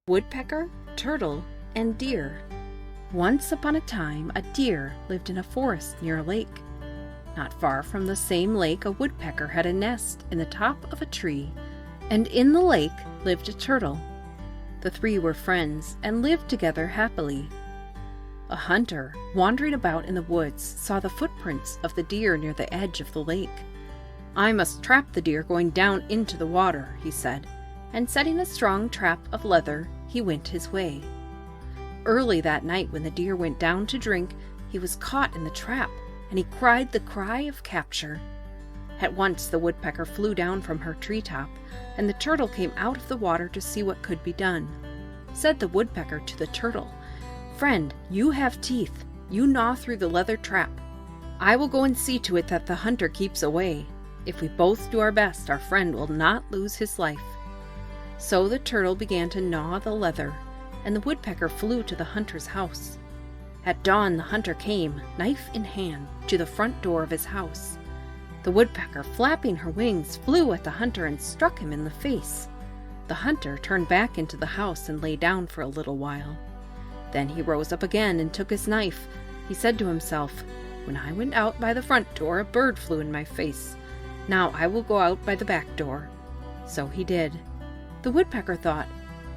Woodpecker, Turtle, and Deer. Once upon a time, a deer lived in a forest near a lake. Not far from the same lake, a woodpecker had a nest in the top of a tree, and in the lake lived a turtle. The three were friends and lived together happily. A hunter, wandering about in the woods, saw the footprints of the deer near the edge of the lake. "I must trap the deer going down into the water," he said, and setting a strong trap of leather, he went his way. Early that night, when the deer went down to drink, he was caught in the trap, and he cried the cry of capture. At once the woodpecker flew down from her treetop, and the turtle came out of the water to see what could be done. Said the woodpecker to the turtle, "Friend, you have teeth. You gnaw through the leather trap. I will go and see to it that the hunter keeps away. If we both do our best, our friend will not lose his life." So the turtle began to gnaw the leather, and the woodpecker flew to the hunter's house. At dawn the hunter came, knife in hand, to the front door of his house. The woodpecker, flapping her wings, flew at the hunter and struck him in the face. The hunter turned back into the house and lay down for a little while. Then he rose up again and took his knife. He said to himself, "When I went out by the front door, a bird flew in my face. Now I will go out by the back door." So he did. The woodpecker thought,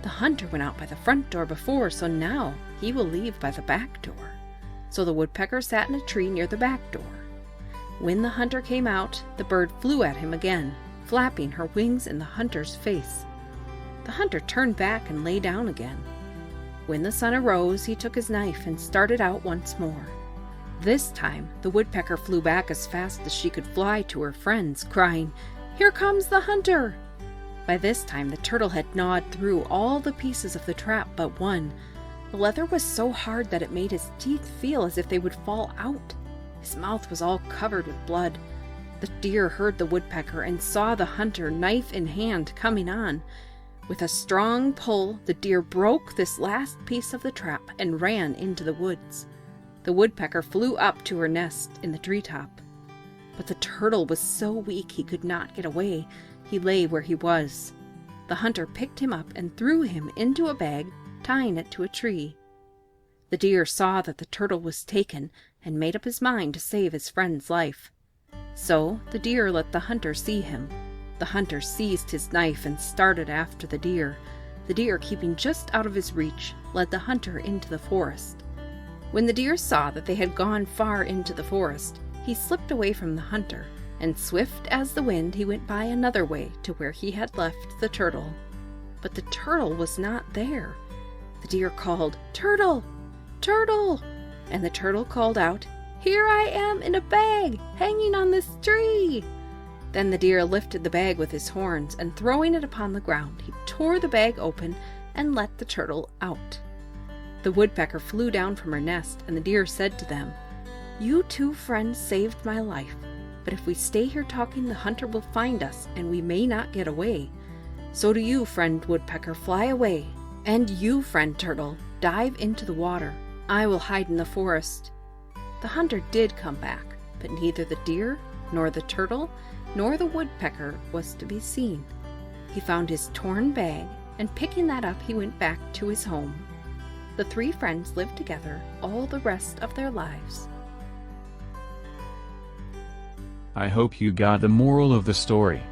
"The hunter went out by the front door before, so now he will leave by the back door." So the woodpecker sat in a tree near the back door. When the hunter came out, the bird flew at him again, flapping her wings in the hunter's face. The hunter turned back and lay down again. When the sun arose, he took his knife and started out once more. This time the woodpecker flew back as fast as she could fly to her friends, crying, "Here comes the hunter!" By this time the turtle had gnawed through all the pieces of the trap but one. The leather was so hard that it made his teeth feel as if they would fall out. His mouth was all covered with blood. The deer heard the woodpecker and saw the hunter, knife in hand, coming on. With a strong pull, the deer broke this last piece of the trap and ran into the woods. The woodpecker flew up to her nest in the treetop. But the turtle was so weak he could not get away. He lay where he was. The hunter picked him up and threw him into a bag, tying it to a tree. The deer saw that the turtle was taken and made up his mind to save his friend's life. So the deer let the hunter see him. The hunter seized his knife and started after the deer. The deer, keeping just out of his reach, led the hunter into the forest. When the deer saw that they had gone far into the forest, he slipped away from the hunter, and swift as the wind he went by another way to where he had left the turtle. But the turtle was not there. The deer called, "Turtle! Turtle!" And the turtle called out, "Here I am in a bag, hanging on this tree!" Then the deer lifted the bag with his horns, and throwing it upon the ground, he tore the bag open and let the turtle out. The woodpecker flew down from her nest, and the deer said to them, "You two friends saved my life, but if we stay here talking, the hunter will find us, and we may not get away. So do you, friend woodpecker, fly away, and you, friend turtle, dive into the water. I will hide in the forest." The hunter did come back, but neither the deer, nor the turtle, nor the woodpecker was to be seen. He found his torn bag, and picking that up, he went back to his home. The three friends lived together all the rest of their lives. I hope you got the moral of the story.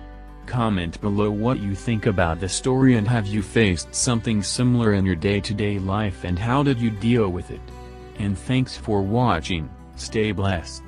Comment below what you think about the story, and have you faced something similar in your day-to-day life, and how did you deal with it? And thanks for watching. Stay blessed.